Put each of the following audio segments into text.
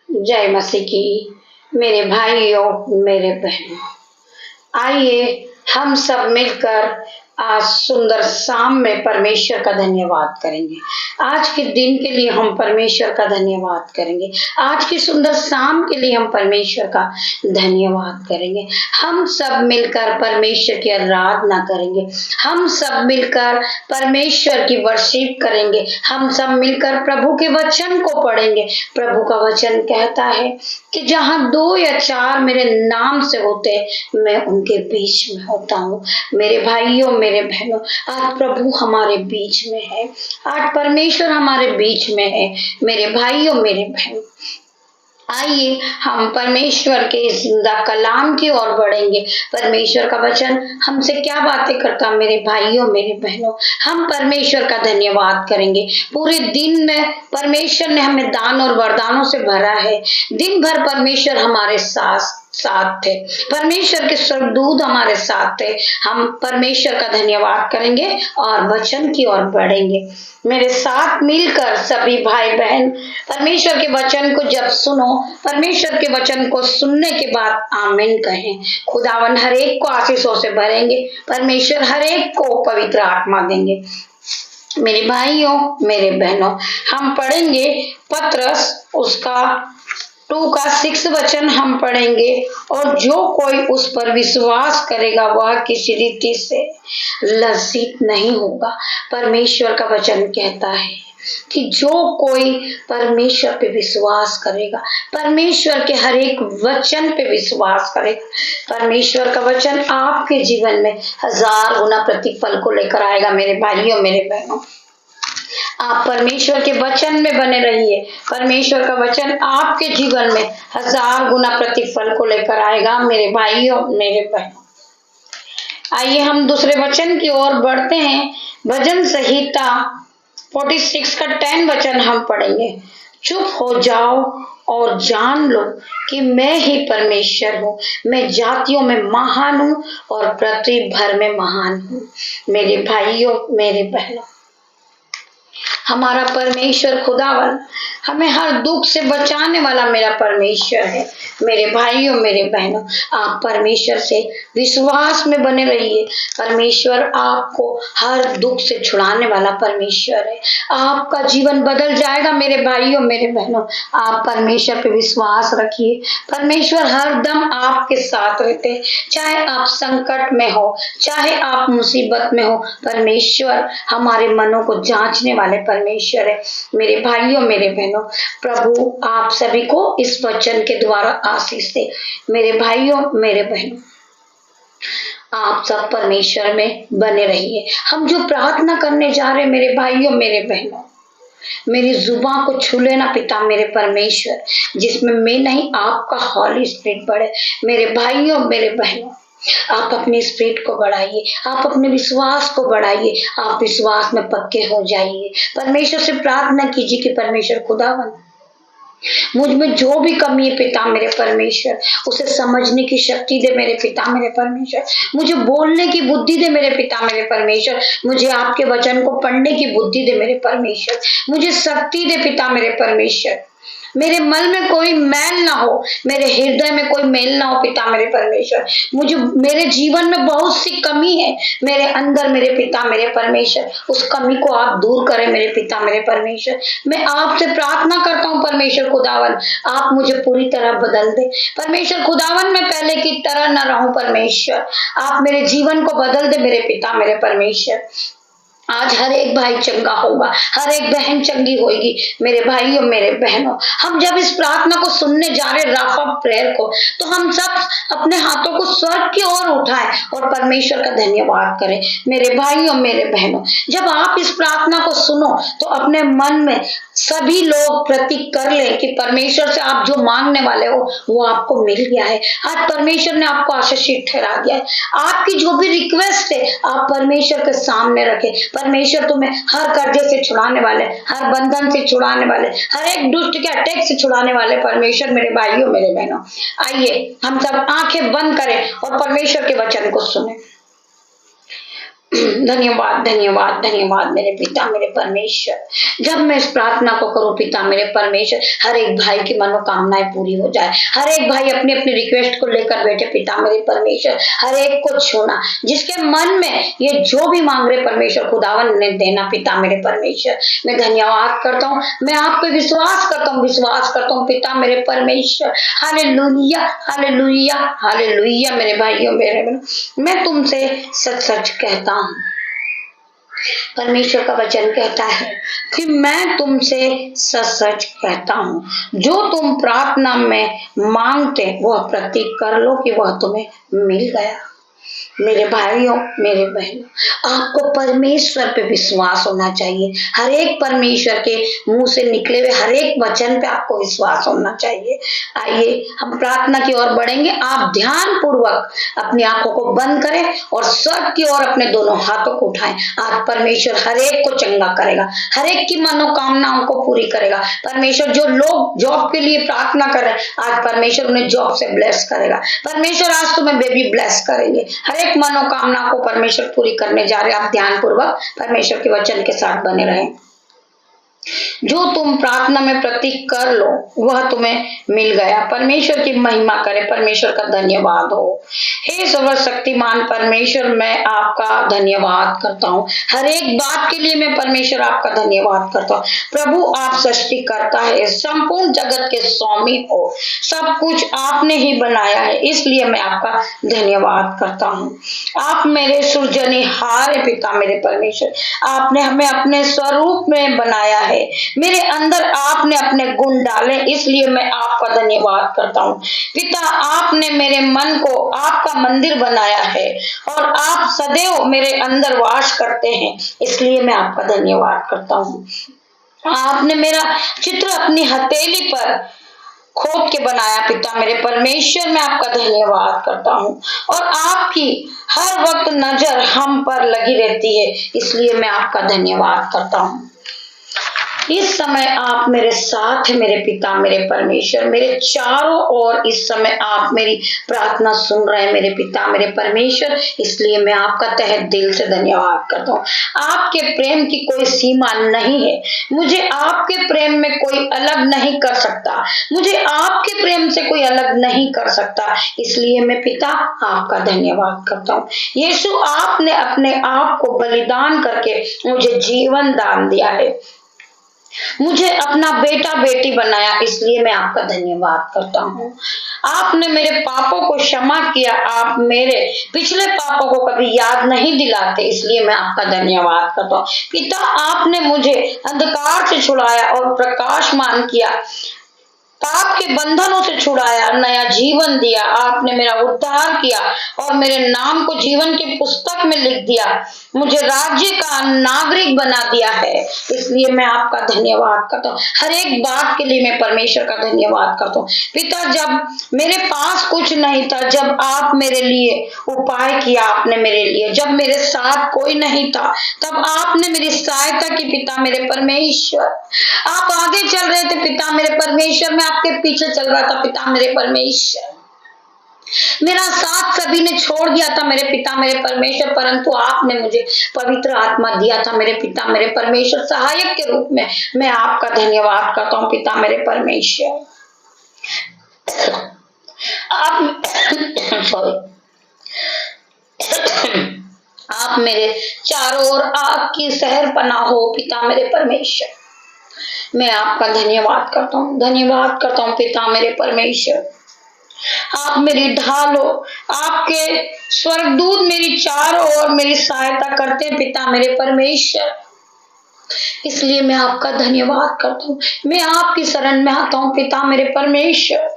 जय मसीह की। मेरे भाइयों, मेरे बहनों, आइए हम सब मिलकर आज सुंदर शाम में परमेश्वर का धन्यवाद करेंगे। आज के दिन के लिए हम परमेश्वर का धन्यवाद करेंगे। आज की सुंदर शाम के लिए हम परमेश्वर का धन्यवाद करेंगे। हम सब मिलकर परमेश्वर की आराधना करेंगे। हम सब मिलकर परमेश्वर की वर्शिप करेंगे। हम सब मिलकर प्रभु के वचन को पढ़ेंगे। प्रभु का वचन कहता है कि जहाँ 2 या 4 मेरे नाम से होते, मैं उनके बीच में होता हूँ। मेरे भाइयों, मेरे बहनों, आज प्रभु हमारे बीच में है। आज परमेश्वर हमारे बीच में है। मेरे भाइयों, मेरे बहनों, आइए हम परमेश्वर के जिंदा कलाम की ओर बढ़ेंगे। परमेश्वर का वचन हमसे क्या बातें करता। मेरे भाइयों, मेरे बहनों, हम परमेश्वर का धन्यवाद करेंगे। पूरे दिन में परमेश्वर ने हमें दान और वरदानों से भरा है। दिन भर परमेश्वर हमारे साथ थे। परमेश्वर के स्वर्गदूत हमारे साथ थे। हम परमेश्वर का धन्यवाद करेंगे और वचन की ओर बढ़ेंगे। मेरे साथ मिलकर सभी भाई बहन परमेश्वर के वचन को जब सुनो, परमेश्वर के वचन को सुनने के बाद आमीन कहें। खुदावन हर एक को आशीषों से भरेंगे। परमेश्वर हर एक को पवित्र आत्मा देंगे। मेरे भाइयों, मेरे बहनों, हम पढ़ेंगे पत्रस उसका 2 का 6 वचन हम पढ़ेंगे। और जो कोई उस पर विश्वास करेगा वह किसी रीति से लज्जित नहीं होगा। परमेश्वर का वचन कहता है कि जो कोई परमेश्वर पे विश्वास करेगा, परमेश्वर के हर एक वचन पे विश्वास करेगा, परमेश्वर का वचन आपके जीवन में 1000 गुना प्रतिफल को लेकर आएगा। मेरे भाइयों, मेरे बहनों, आप परमेश्वर के वचन में बने रहिए। परमेश्वर का वचन आपके जीवन में 1000 गुना प्रतिफल को लेकर आएगा। मेरे भाइयों, मेरे बहनों, आइए हम दूसरे वचन की ओर बढ़ते हैं। भजन संहिता 46 का 10 वचन हम पढ़ेंगे। चुप हो जाओ और जान लो कि मैं ही परमेश्वर हूँ। मैं जातियों में महान हूँ और पृथ्वी भर में महान हूँ। मेरे भाइयों, मेरे बहनों, हमारा परमेश्वर खुदावन हमें हर दुख से बचाने वाला मेरा परमेश्वर है। मेरे भाइयों, मेरे बहनों, आप परमेश्वर से विश्वास में बने रहिए। परमेश्वर आपको हर दुख से छुड़ाने वाला परमेश्वर है। आपका जीवन बदल जाएगा। मेरे भाइयों, मेरे बहनों, आप परमेश्वर पे विश्वास रखिए। परमेश्वर हर दम आपके साथ रहते, चाहे आप संकट में हो, चाहे आप मुसीबत में हो। परमेश्वर हमारे मनों को जांचने वाले परमेश्वर है। मेरे भाइयों, मेरे बहनों, प्रभु आप सभी को इस वचन के द्वारा आशीष दे। मेरे भाइयों, मेरे बहनों, आप सब परमेश्वर में बने रहिए। हम जो प्रार्थना करने जा रहे हैं, मेरे भाइयों, मेरे बहनों, मेरी जुबान को छू लेना पिता मेरे परमेश्वर, जिसमें मैं नहीं आपका हॉली स्पिरिट बढ़े। मेरे भाइयों, मेरे बहनों, आप अपने स्पिरिट को बढ़ाइए, आप अपने विश्वास को बढ़ाइए, आप विश्वास में पक्के हो जाइए। परमेश्वर से प्रार्थना कीजिए कि परमेश्वर खुदावन मुझ में जो भी कमी है पिता मेरे परमेश्वर, उसे समझने की शक्ति दे मेरे पिता मेरे परमेश्वर। मुझे बोलने की बुद्धि दे मेरे पिता मेरे परमेश्वर। मुझे आपके वचन को पढ़ने की बुद्धि दे मेरे परमेश्वर। मुझे शक्ति दे पिता मेरे परमेश्वर। मेरे मन में कोई मैल ना हो, मेरे हृदय में कोई मैल ना हो पिता मेरे परमेश्वर। मुझे मेरे जीवन में बहुत सी कमी है मेरे अंदर मेरे पिता मेरे परमेश्वर। उस कमी को आप दूर करें मेरे पिता मेरे परमेश्वर। मैं आपसे प्रार्थना करता हूँ परमेश्वर खुदावन, आप मुझे पूरी तरह बदल दे परमेश्वर खुदावन। मैं पहले की तरह न रहूं परमेश्वर, आप मेरे जीवन को बदल दे मेरे पिता मेरे परमेश्वर। आज हर एक भाई चंगा होगा, हर एक बहन चंगी होगी। मेरे भाइयों, मेरे बहनों, हम जब इस प्रार्थना को सुनने जा रहे राफा प्रेयर को, तो हम सब अपने हाथों को स्वर्ग की ओर उठाएं और परमेश्वर का धन्यवाद करें। मेरे भाइयों, मेरे बहनों, जब आप इस प्रार्थना को सुनो तो अपने मन में सभी लोग प्रतीक कर ले कि परमेश्वर से आप जो मांगने वाले हो वो आपको मिल गया है। आज परमेश्वर ने आपको आशीषित ठहरा दिया है। आपकी जो भी रिक्वेस्ट है आप परमेश्वर के सामने रखें। परमेश्वर तुम्हें हर कर्जे से छुड़ाने वाले, हर बंधन से छुड़ाने वाले, हर एक दुष्ट के अटैक से छुड़ाने वाले परमेश्वर। मेरे भाइयों, मेरे बहनों, आइए हम सब आंखें बंद करें और परमेश्वर के वचन को सुने। धन्यवाद धन्यवाद धन्यवाद मेरे पिता मेरे परमेश्वर। जब मैं इस प्रार्थना को करूं पिता मेरे परमेश्वर, हर एक भाई की मनोकामनाएं पूरी हो जाए। हर एक भाई अपनी अपनी रिक्वेस्ट को लेकर बैठे पिता मेरे परमेश्वर, हर एक को छूना, जिसके मन में ये जो भी मांग रहे परमेश्वर खुदावन ने देना पिता मेरे परमेश्वर। मैं धन्यवाद करता हूँ, मैं आप पे विश्वास करता हूँ पिता मेरे परमेश्वर। हालेलुया हालेलुया हालेलुया मेरे भाइयों मेरे बहनों, मैं तुमसे सच सच कहता हूँ, परमेश्वर का वचन कहता है कि मैं तुमसे सच सच कहता हूँ, जो तुम प्रार्थना में मांगते वह प्रतीक कर लो कि वह तुम्हें मिल गया। मेरे भाइयों मेरे बहनों, आपको परमेश्वर पे विश्वास होना चाहिए। हर एक परमेश्वर के मुंह से निकले हुए हर एक वचन पे आपको विश्वास होना चाहिए। आइए हम प्रार्थना की ओर बढ़ेंगे। आप ध्यान पूर्वक अपनी आंखों को बंद करें और स्वर्ग की ओर अपने दोनों हाथों को उठाएं। आज परमेश्वर हर एक को चंगा करेगा, हर एक की मनोकामनाओं को पूरी करेगा। परमेश्वर जो लोग जॉब के लिए प्रार्थना कर रहे हैं, आज परमेश्वर उन्हें जॉब से ब्लेस करेगा। परमेश्वर आज तुम्हें बेबी ब्लेस करेंगे। हर एक मनोकामना को परमेश्वर पूरी करने जा रहे हैं। आप ध्यान पूर्वक परमेश्वर के वचन के साथ बने रहें। जो तुम प्रार्थना में प्रतीक कर लो वह तुम्हें मिल गया। परमेश्वर की महिमा करे, परमेश्वर का धन्यवाद हो। हे सर्वशक्तिमान परमेश्वर, मैं आपका धन्यवाद करता हूँ। हर एक बात के लिए मैं परमेश्वर आपका धन्यवाद करता हूँ। प्रभु आप सृष्टि करता है, संपूर्ण जगत के स्वामी हो, सब कुछ आपने ही बनाया है, इसलिए मैं आपका धन्यवाद करता हूँ। आप मेरे सृजनहार पिता मेरे परमेश्वर, आपने हमें अपने स्वरूप में बनाया है, मेरे अंदर आपने अपने गुण डाले, इसलिए मैं आपका धन्यवाद करता हूँ। पिता आपने मेरे मन को आपका मंदिर बनाया है और आप सदैव मेरे अंदर वास करते हैं, इसलिए मैं आपका धन्यवाद करता हूँ। आपने मेरा चित्र अपनी हथेली पर खोद के बनाया पिता मेरे परमेश्वर, मैं आपका धन्यवाद करता हूँ। और आपकी हर वक्त नजर हम पर लगी रहती है, इसलिए मैं आपका धन्यवाद करता हूँ। इस समय आप मेरे साथ हैं मेरे पिता मेरे परमेश्वर, मेरे चारों ओर इस समय आप मेरी प्रार्थना सुन रहे हैं मेरे पिता मेरे परमेश्वर, इसलिए मैं आपका तहे दिल से धन्यवाद करता हूँ। आपके प्रेम की कोई सीमा नहीं है, मुझे आपके प्रेम में कोई अलग नहीं कर सकता, मुझे आपके प्रेम से कोई अलग नहीं कर सकता, इसलिए मैं पिता आपका धन्यवाद करता हूँ। यीशु आपने अपने आप को बलिदान करके मुझे जीवन दान दिया है, मुझे अपना बेटा बेटी बनाया, इसलिए मैं आपका धन्यवाद करता हूँ। आपने मेरे पापों को क्षमा किया, आप मेरे पिछले पापों को कभी याद नहीं दिलाते, इसलिए मैं आपका धन्यवाद करता हूँ। पिता आपने मुझे अंधकार से छुड़ाया और प्रकाशमान किया, पाप के बंधनों से छुड़ाया, नया जीवन दिया, आपने मेरा उद्धार किया और मेरे नाम को जीवन की पुस्तक में लिख दिया, मुझे राज्य का नागरिक बना दिया है, इसलिए मैं आपका धन्यवाद करता हूँ। हर एक बात के लिए मैं परमेश्वर का धन्यवाद करता हूँ। पिता जब मेरे पास कुछ नहीं था, जब आप मेरे लिए उपाय किया, आपने मेरे लिए, जब मेरे साथ कोई नहीं था तब आपने मेरी सहायता की पिता मेरे परमेश्वर। आप आगे चल रहे थे पिता मेरे परमेश्वर, मैं आपके पीछे चल रहा था पिता मेरे परमेश्वर। मेरा साथ सभी ने छोड़ दिया था मेरे पिता मेरे परमेश्वर, परंतु आपने मुझे पवित्र आत्मा दिया था मेरे पिता मेरे परमेश्वर, सहायक के रूप में। मैं आपका धन्यवाद करता हूँ पिता मेरे परमेश्वर। आप आप मेरे चारों ओर आग की शहर पनाह हो पिता मेरे परमेश्वर, मैं आपका धन्यवाद करता हूँ, धन्यवाद करता हूँ पिता मेरे परमेश्वर। आप मेरी ढाल हो, आपके स्वर्गदूत मेरी चारों ओर मेरी सहायता करते हैं पिता मेरे परमेश्वर, इसलिए मैं आपका धन्यवाद करता हूँ। मैं आपकी शरण में आता हूँ पिता मेरे परमेश्वर,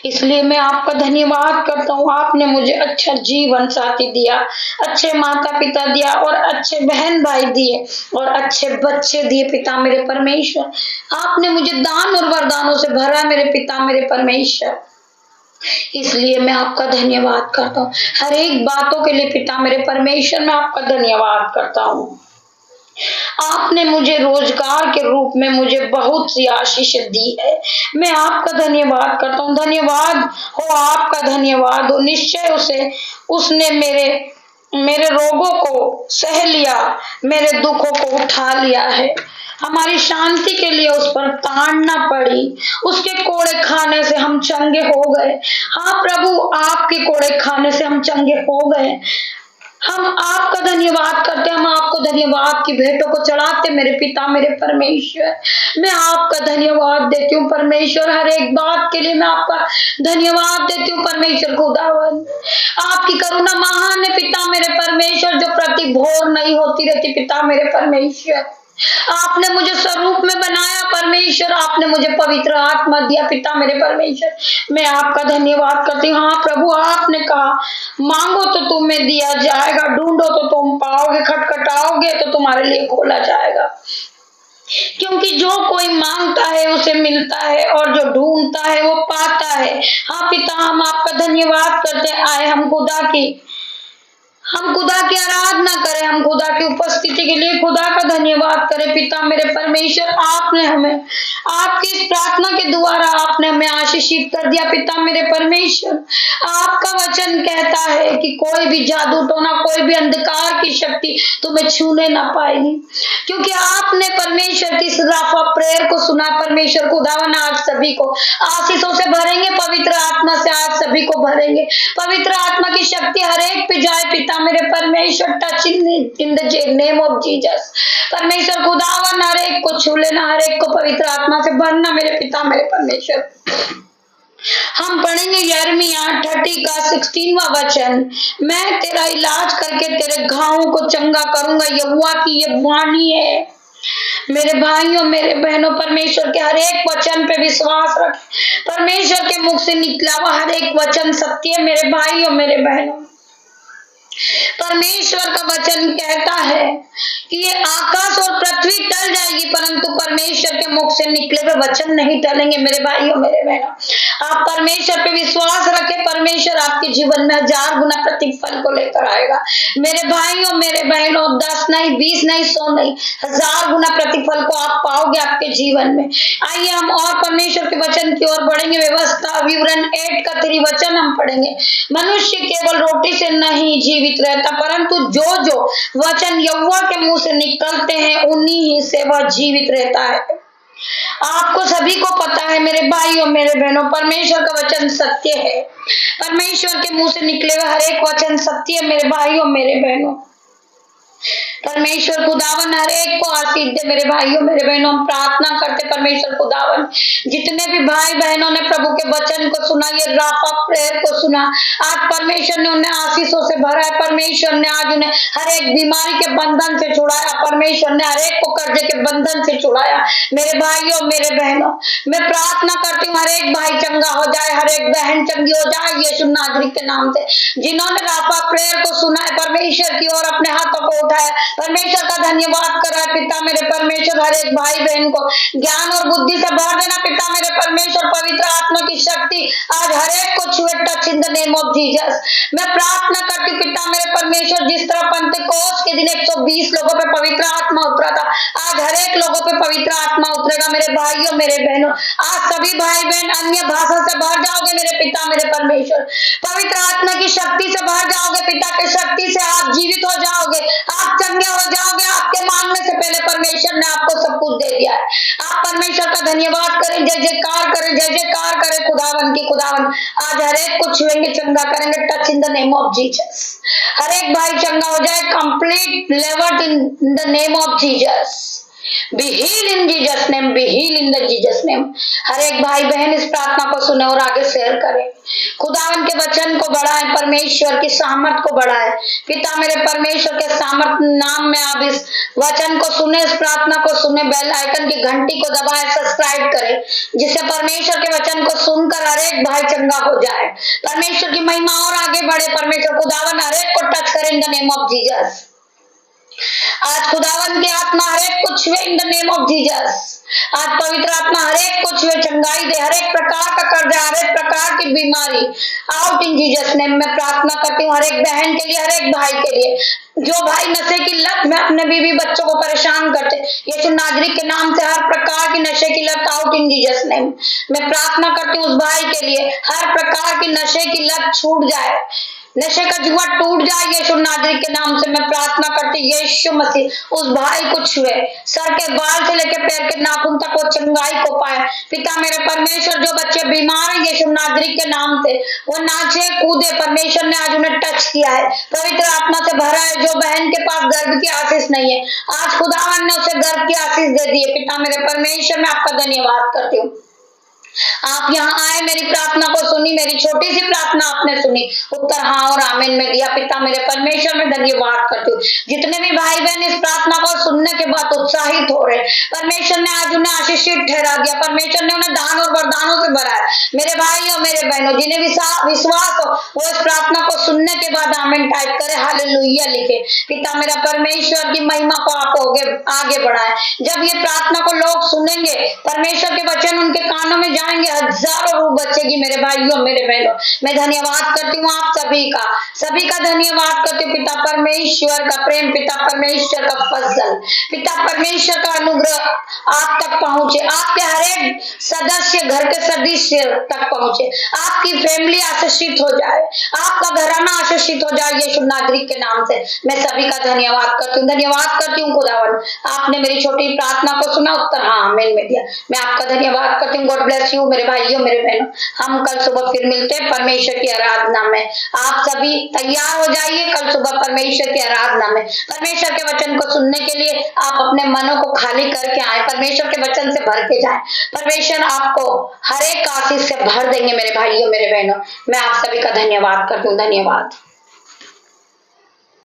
इसलिए मैं आपका धन्यवाद करता हूँ। आपने मुझे अच्छा जीवन साथी दिया, अच्छे माता पिता दिया और अच्छे बहन भाई दिए और अच्छे बच्चे दिए पिता मेरे परमेश्वर। आपने मुझे दान और वरदानों से भरा मेरे पिता मेरे परमेश्वर, इसलिए मैं आपका धन्यवाद करता हूँ। हर एक बातों के लिए पिता मेरे परमेश्वर मैं आपका धन्यवाद करता हूँ। आपने मुझे रोजगार के रूप में मुझे बहुत सी आशीष दी है, मैं आपका धन्यवाद करता हूँ। धन्यवाद हो, आपका धन्यवाद हो। निश्चय उसने मेरे मेरे रोगों को सह लिया, मेरे दुखों को उठा लिया है। हमारी शांति के लिए उस पर ताड़ना पड़ी, उसके कोड़े खाने से हम चंगे हो गए। हाँ प्रभु, आपके कोड़े खाने से हम चंगे हो गए। हम आपका धन्यवाद करते, हम आपको धन्यवाद की भेंटों को चढ़ाते मेरे पिता मेरे परमेश्वर। मैं आपका धन्यवाद देती हूँ परमेश्वर, हर एक बात के लिए मैं आपका धन्यवाद देती हूँ परमेश्वर खुदावन। आपकी करुणा महान है पिता मेरे परमेश्वर, जो प्रति भोर नहीं होती रहती पिता मेरे परमेश्वर। आपने मुझे स्वरूप में बनाया परमेश्वर, आपने मुझे पवित्र आत्मा दिया पिता मेरे परमेश्वर। मैं आपका धन्यवाद करती हूँ। हाँ प्रभु, आपने कहा मांगो तो तुम्हें दिया जाएगा, ढूंढो तो तुम पाओगे, खटखटाओगे तो तुम्हारे लिए खोला जाएगा। क्योंकि जो कोई मांगता है उसे मिलता है, और जो ढूंढता है वो पाता है। हाँ पिता, हम आपका धन्यवाद करते आए, हम खुदा की आराधना करें, हम खुदा की उपस्थिति के लिए खुदा का धन्यवाद करें पिता मेरे परमेश्वर। आपने हमें आपकी इस प्रार्थना के द्वारा आपने हमें आशीषित कर दिया पिता मेरे परमेश्वर। आपका वचन कहता है कि कोई भी जादू टोना, कोई भी अंधकार की शक्ति तुम्हें छूने ना पाएगी, क्योंकि आपने परमेश्वर की राफा प्रेयर को सुना। परमेश्वर खुदावन आज सभी को आशीषों से भरेंगे, पवित्र आत्मा से आज सभी को भरेंगे। पवित्र आत्मा की शक्ति हर एक पे जाए पिता मेरे परमेश्वर। Touch in the name of Jesus. परमेश्वर खुदावन हर एक को छू लेना, हर एक को पवित्र आत्मा से भरना मेरे पिता मेरे परमेश्वर। हम पढ़ेंगे यिर्मयाह 30 का 16वां वचन। मैं तेरा इलाज करके तेरे घावों को चंगा करूंगा, यहोवा की ये वाणी है। मेरे भाइयों मेरे बहनों, परमेश्वर के हर एक वचन पे विश्वास रखें। परमेश्वर के मुख से निकला हुआ हर एक वचन सत्य है मेरे भाइयों मेरे बहनों। परमेश्वर का वचन कहता है कि ये आकाश और पृथ्वी टल जाएगी, परंतु परमेश्वर के मुख से निकले हुए वचन नहीं टलेंगे मेरे भाइयों मेरे बहनों। आप परमेश्वर पे विश्वास रखें, परमेश्वर आपके जीवन में 1000 गुना प्रतिफल को लेकर आएगा मेरे भाइयों मेरे बहनों। 10 नहीं, 20 नहीं, 100 नहीं, 1000 गुना प्रतिफल को आप पाओगे आपके जीवन में। आइए हम और परमेश्वर के वचन की ओर बढ़ेंगे। व्यवस्था विवरण 8 का 3 वचन हम पढ़ेंगे। मनुष्य केवल रोटी से नहीं जीवित रहता, परंतु जो जो वचन यहोवा के मुंह से निकलते हैं उन्हीं ही से वह जीवित रहता है। आपको सभी को पता है मेरे भाइयों मेरे बहनों, परमेश्वर का वचन सत्य है। परमेश्वर के मुंह से निकले हुए हर एक वचन सत्य है मेरे भाइयों मेरे बहनों। परमेश्वर खुदावन हर एक को आशीष दे मेरे भाइयों मेरे बहनों। हम प्रार्थना करते परमेश्वर खुदावन, जितने भी भाई बहनों ने प्रभु के वचन को सुना, ये राफा प्रेयर को सुना, आज परमेश्वर ने उन्हें आशीषों से भरा है। परमेश्वर ने आज उन्हें हर एक बीमारी के बंधन से छुड़ाया। परमेश्वर ने हर एक को कर्जे के बंधन से छुड़ाया मेरे भाइयों मेरे बहनों। मैं प्रार्थना करती हूँ हर एक भाई चंगा हो जाए, हर एक बहन चंगी हो जाए यीशु नासरी के नाम से। जिन्होंने राफा प्रेयर को सुना है परमेश्वर की ओर अपने हाथों को उठाया, परमेश्वर का धन्यवाद कर रहा है पिता मेरे परमेश्वर। हर एक भाई बहन को ज्ञान और बुद्धि से भर देना पिता मेरे परमेश्वर। पवित्र आत्मा की शक्ति आज हर एक को छुए, touch in the name of Jesus. मैं प्रार्थना करती हूँ पिता मेरे परमेश्वर, जिस तरह पेंटेकोस्ट के दिन 120 लोगों पे पवित्र आत्मा उतरा था, आज हर एक लोगों पे पवित्र आत्मा उतरेगा मेरे भाइयों मेरे बहनों। आज सभी भाई बहन अन्य भाषा से भर जाओगे मेरे पिता मेरे परमेश्वर। पवित्र आत्मा की शक्ति से भर जाओगे पिता की शक्ति से। आप जीवित हो जाओगे, आप चंगे हो जाओगे। आपके मांगने से पहले परमेश्वर ने आपको सब कुछ दे दिया है। आप परमेश्वर का धन्यवाद करें, जय जयकार करें, जय जयकार करें खुदावन की। खुदावन आज हर एक को छुएंगे, चंगा करेंगे, touch in the name of Jesus. हर एक भाई चंगा हो जाए, complete levered in the name of Jesus. Be healed in Jesus name, be healed in the Jesus name। हर एक भाई बहन इस प्रार्थना को सुने और आगे शेयर करें। खुदावन के वचन को बढ़ाएं, परमेश्वर की सामर्थ को बढ़ाएं पिता मेरे परमेश्वर के सामर्थ नाम में। आप इस वचन को सुने, इस प्रार्थना को सुने, बेल आइकन की घंटी को दबाएं, सब्सक्राइब करें, जिससे परमेश्वर के वचन को सुनकर हर एक भाई चंगा हो जाए। परमेश्वर की महिमा और आगे बढ़े। परमेश्वर खुदावन हर एक को टच करे इन द नेम ऑफ जीसस। आज खुदावन की आत्मा हर एक को छुए इन द नेम ऑफ जीसस। आज पवित्र आत्मा हर एक को छुए, चंगाई दे, हर एक प्रकार का कर्जा, हर एक प्रकार की बीमारी आउट इन जीसस नेम। मैं प्रार्थना करती हूँ हर एक बहन के लिए, हर एक भाई के लिए, जो भाई नशे की लत में अपने बीवी बच्चों को परेशान करते, यीशु नासरी के नाम से हर प्रकार की नशे की लत आउट इन जीसस नेम। मैं प्रार्थना करती हूँ उस भाई के लिए, हर प्रकार की नशे की लत छूट जाए नशे का जुआ टूट जाए यीशु नाजरी के नाम से मैं प्रार्थना करती यीशु मसीह उस भाई को छुए, सर के बाल से लेकर पैर के नाखून तक वो चंगाई को पाए। पिता मेरे परमेश्वर, जो बच्चे बीमार हैं यीशु नाजरी के नाम से वो नाचे कूदे, परमेश्वर ने आज उन्हें टच किया है, पवित्र आत्मा से भरा है। जो बहन के पास गर्भ की आशीष नहीं है, आज खुदावन ने उसे गर्भ की आशीष दे दी है। पिता मेरे परमेश्वर, मैं आपका धन्यवाद करती हूँ। आप यहाँ आए, मेरी प्रार्थना को सुनी, मेरी छोटी सी प्रार्थना आपने सुनी, उत्तर हाँ और आमीन में दिया। पिता मेरे परमेश्वर, मैं धन्यवाद करती हूँ। जितने भी भाई बहन इस प्रार्थना को सुनने के बाद उत्साहित हो रहे, परमेश्वर ने आज उन्हें आशीषित ठहरा दिया, परमेश्वर ने उन्हें दान और वरदानों से भरा है। मेरे भाई और मेरे बहनों, जिन्हें विश्वास हो वो इस प्रार्थना को सुनने के बाद आमीन टाइप करे, हालेलुया लिखे। पिता मेरा परमेश्वर की महिमा को आप आगे बढ़ाए। जब ये प्रार्थना को लोग सुनेंगे, परमेश्वर के वचन उनके कानों में जाएंगे, हजारों रूह बचेगी। मेरे भाइयों मेरे बहनों, मैं धन्यवाद करती हूँ आप सभी का धन्यवाद करती हूँ। पिता परमेश्वर का प्रेम, पिता परमेश्वर का फजल, पिता परमेश्वर का अनुग्रह आप तक पहुंचे, आपके हर एक सदस्य, घर के सदस्य तक पहुंचे, आपकी फैमिली आशीषित हो जाए, आपका घराना आशीषित हो जाए यीशु नाजरी के नाम से। मैं सभी का धन्यवाद करती हूँ खुदावन, आपने मेरी छोटी प्रार्थना को सुना, उत्तर हाँ आमीन में दिया। मैं आपका धन्यवाद करती हूँ। गॉड ब्लेस यू मेरे भाइयों मेरे बहनों। हम कल सुबह फिर मिलते हैं परमेश्वर की आराधना में। आप सभी तैयार हो जाइए कल सुबह परमेश्वर की आराधना में। परमेश्वर के वचन को सुनने के लिए आप अपने मनों को खाली करके आए, परमेश्वर के वचन से भर के जाए। परमेश्वर आपको हर एक आशीष से भर देंगे मेरे भाइयों मेरे बहनों। मैं आप सभी का धन्यवाद करती हूँ। धन्यवाद।